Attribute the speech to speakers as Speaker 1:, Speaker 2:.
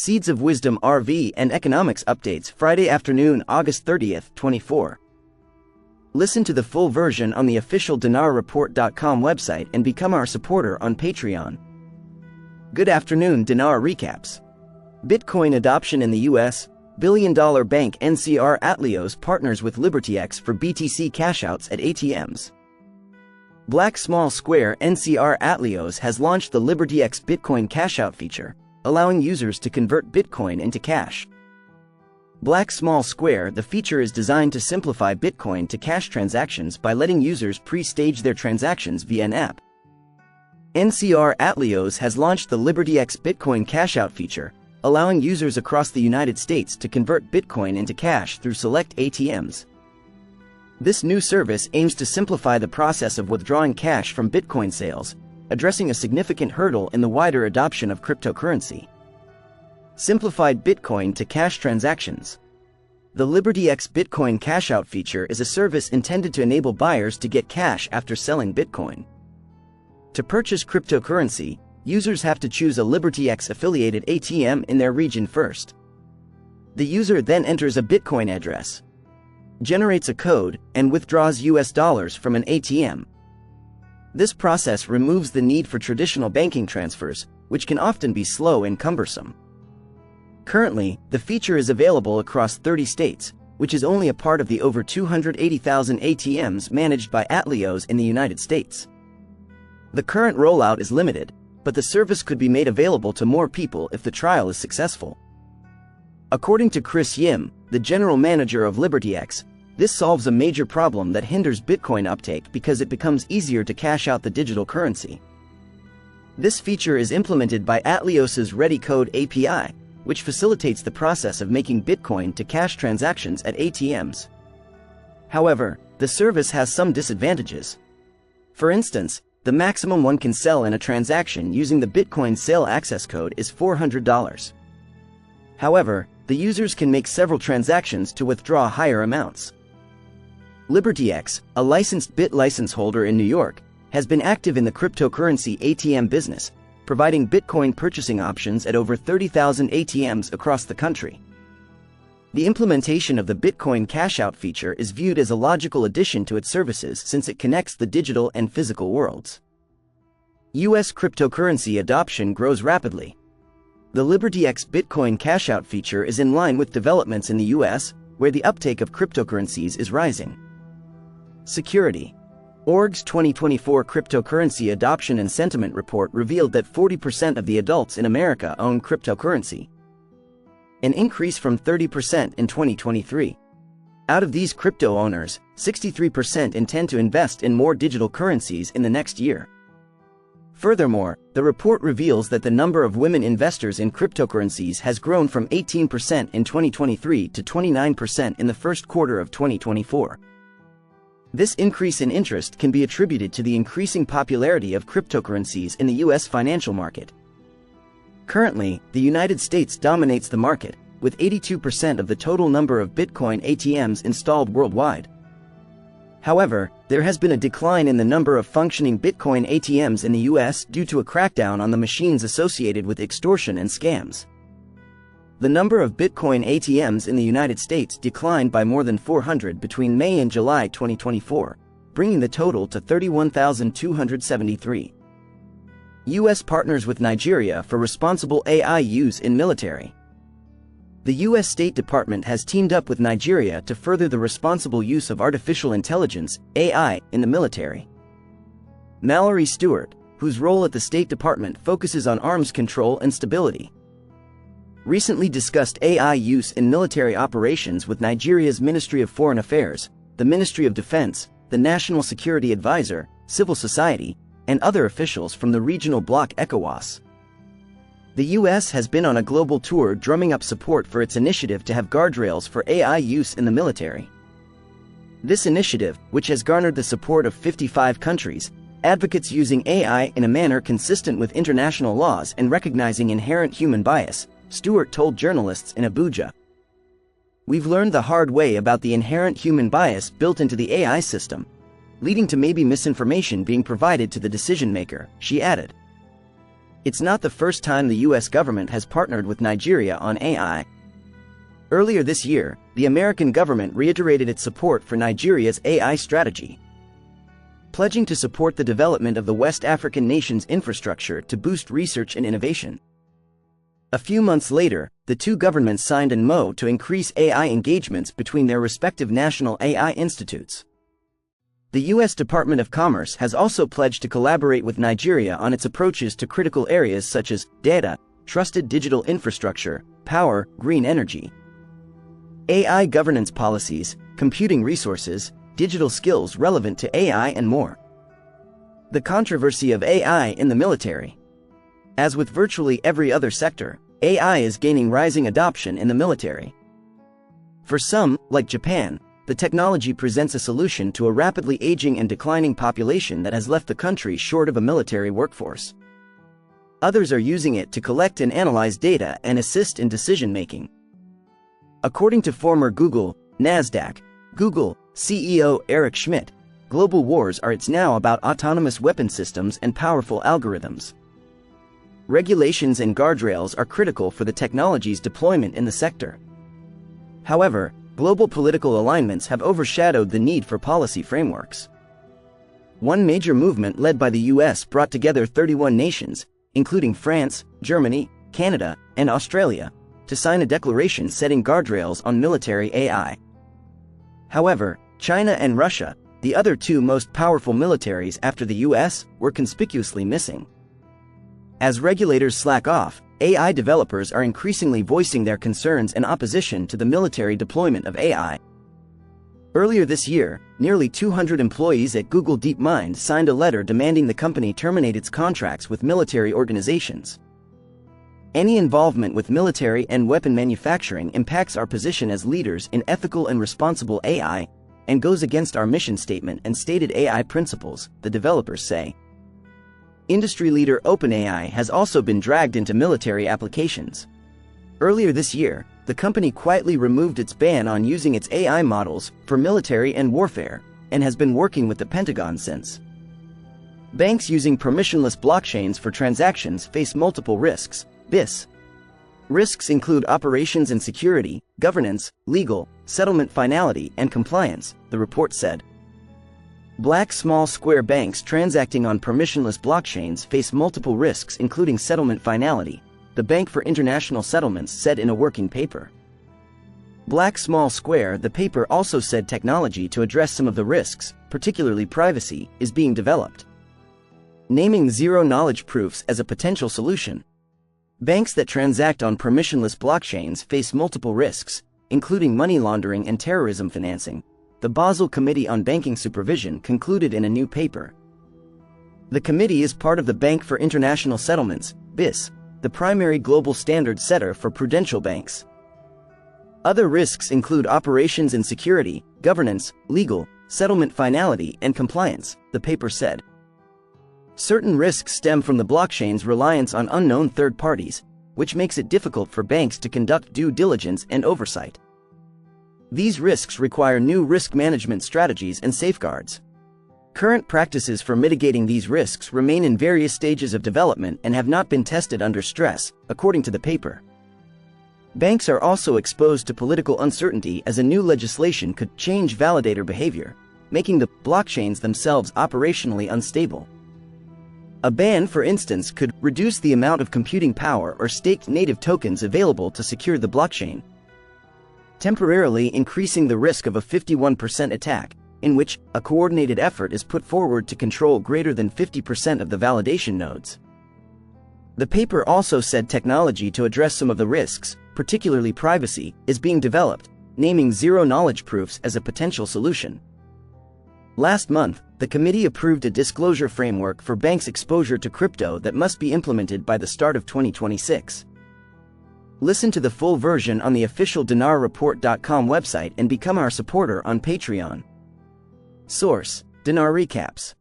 Speaker 1: Seeds of Wisdom RV and Economics Updates Friday afternoon, August 30th, 24. Listen to the full version on the official dinarreport.com website and become our supporter on Patreon. Good afternoon. Dinar recaps. Bitcoin adoption in the U.S. Billion-dollar bank NCR Atleos partners with LibertyX for BTC cashouts at ATMs. Black Small Square NCR Atleos has launched the LibertyX Bitcoin cashout feature, allowing users to convert Bitcoin into cash. Black Small Square, the feature is designed to simplify Bitcoin to cash transactions by letting users pre-stage their transactions via an app. NCR Atleos has launched the LibertyX Bitcoin cashout feature, allowing users across the United States to convert Bitcoin into cash through select ATMs. This new service aims to simplify the process of withdrawing cash from Bitcoin sales, addressing a significant hurdle in the wider adoption of cryptocurrency. Simplified Bitcoin to cash transactions. The LibertyX Bitcoin cashout feature is a service intended to enable buyers to get cash after selling Bitcoin. To purchase cryptocurrency, users have to choose a LibertyX affiliated ATM in their region first. The user then enters a Bitcoin address, generates a code, and withdraws US dollars from an ATM. This process removes the need for traditional banking transfers, which can often be slow and cumbersome. Currently, the feature is available across 30 states, which is only a part of the over 280,000 ATMs managed by Atleos in the United States. The current rollout is limited, but the service could be made available to more people if the trial is successful. According to Chris Yim, the general manager of LibertyX, this solves a major problem that hinders Bitcoin uptake because it becomes easier to cash out the digital currency. This feature is implemented by Atleos's Ready Code API, which facilitates the process of making Bitcoin to cash transactions at ATMs. However, the service has some disadvantages. For instance, the maximum one can sell in a transaction using the Bitcoin sale access code is $400. However, the users can make several transactions to withdraw higher amounts. LibertyX, a licensed BIT license holder in New York, has been active in the cryptocurrency ATM business, providing Bitcoin purchasing options at over 30,000 ATMs across the country. The implementation of the Bitcoin cashout feature is viewed as a logical addition to its services since it connects the digital and physical worlds. U.S. cryptocurrency adoption grows rapidly. The LibertyX Bitcoin cashout feature is in line with developments in the U.S., where the uptake of cryptocurrencies is rising. Security. Org's 2024 Cryptocurrency Adoption and Sentiment Report revealed that 40% of the adults in America own cryptocurrency, an increase from 30% in 2023. Out of these crypto owners, 63% intend to invest in more digital currencies in the next year. Furthermore, the report reveals that the number of women investors in cryptocurrencies has grown from 18% in 2023 to 29% in the first quarter of 2024. This increase in interest can be attributed to the increasing popularity of cryptocurrencies in the U.S. financial market. Currently, the United States dominates the market, with 82% of the total number of Bitcoin ATMs installed worldwide. However, there has been a decline in the number of functioning Bitcoin ATMs in the U.S. due to a crackdown on the machines associated with extortion and scams. The number of Bitcoin ATMs in the United States declined by more than 400 between May and July 2024, bringing the total to 31,273. U.S. partners with Nigeria for responsible AI use in military. The U.S. State Department has teamed up with Nigeria to further the responsible use of artificial intelligence, AI, in the military. Mallory Stewart, whose role at the State Department focuses on arms control and stability, recently discussed AI use in military operations with Nigeria's Ministry of Foreign Affairs, the Ministry of Defense, the National Security Advisor, civil society, and other officials from the regional bloc ECOWAS. The U.S. has been on a global tour drumming up support for its initiative to have guardrails for AI use in the military. This initiative, which has garnered the support of 55 countries, advocates using AI in a manner consistent with international laws and recognizing inherent human bias, Stewart told journalists in Abuja. "We've learned the hard way about the inherent human bias built into the AI system, leading to maybe misinformation being provided to the decision maker," she added. It's not the first time the US government has partnered with Nigeria on AI. Earlier this year, the American government reiterated its support for Nigeria's AI strategy, pledging to support the development of the West African nation's infrastructure to boost research and innovation. A few months later, the two governments signed an MoU to increase AI engagements between their respective national AI institutes. The U.S. Department of Commerce has also pledged to collaborate with Nigeria on its approaches to critical areas such as data, trusted digital infrastructure, power, green energy, AI governance policies, computing resources, digital skills relevant to AI, and more. The controversy of AI in the military. As with virtually every other sector, AI is gaining rising adoption in the military. For some, like Japan, the technology presents a solution to a rapidly aging and declining population that has left the country short of a military workforce. Others are using it to collect and analyze data and assist in decision-making. According to former Google, Nasdaq, Google CEO Eric Schmidt, global wars are now about autonomous weapon systems and powerful algorithms. Regulations and guardrails are critical for the technology's deployment in the sector. However, global political alignments have overshadowed the need for policy frameworks. One major movement led by the US brought together 31 nations, including France, Germany, Canada, and Australia, to sign a declaration setting guardrails on military AI. However, China and Russia, the other two most powerful militaries after the US, were conspicuously missing. As regulators slack off, AI developers are increasingly voicing their concerns and opposition to the military deployment of AI. Earlier this year, nearly 200 employees at Google DeepMind signed a letter demanding the company terminate its contracts with military organizations. Any involvement with military and weapon manufacturing impacts our position as leaders in ethical and responsible AI, and goes against our mission statement and stated AI principles, the developers say. Industry leader OpenAI has also been dragged into military applications. Earlier this year, the company quietly removed its ban on using its AI models for military and warfare, and has been working with the Pentagon since. Banks using permissionless blockchains for transactions face multiple risks. Risks include operations and security, governance, legal, settlement finality, and compliance, the report said. Black small square banks transacting on permissionless blockchains face multiple risks including settlement finality, the Bank for International Settlements said in a working paper. Black small square, the paper also said technology to address some of the risks, particularly privacy, is being developed, naming zero-knowledge proofs as a potential solution. Banks that transact on permissionless blockchains face multiple risks, including money laundering and terrorism financing, the Basel Committee on Banking Supervision concluded in a new paper. The committee is part of the Bank for International Settlements, BIS, the primary global standard setter for prudential banks. Other risks include operations and security, governance, legal, settlement finality, and compliance, the paper said. Certain risks stem from the blockchain's reliance on unknown third parties, which makes it difficult for banks to conduct due diligence and oversight. These risks require new risk management strategies and safeguards. Current practices for mitigating these risks remain in various stages of development and have not been tested under stress, according to the paper. Banks are also exposed to political uncertainty as a new legislation could change validator behavior, making the blockchains themselves operationally unstable. A ban, for instance, could reduce the amount of computing power or staked native tokens available to secure the blockchain, temporarily increasing the risk of a 51% attack, in which a coordinated effort is put forward to control greater than 50% of the validation nodes. The paper also said technology to address some of the risks, particularly privacy, is being developed, naming zero-knowledge proofs as a potential solution. Last month, the committee approved a disclosure framework for banks' exposure to crypto that must be implemented by the start of 2026. Listen to the full version on the official dinarreport.com website and become our supporter on Patreon. Source: Dinar Recaps.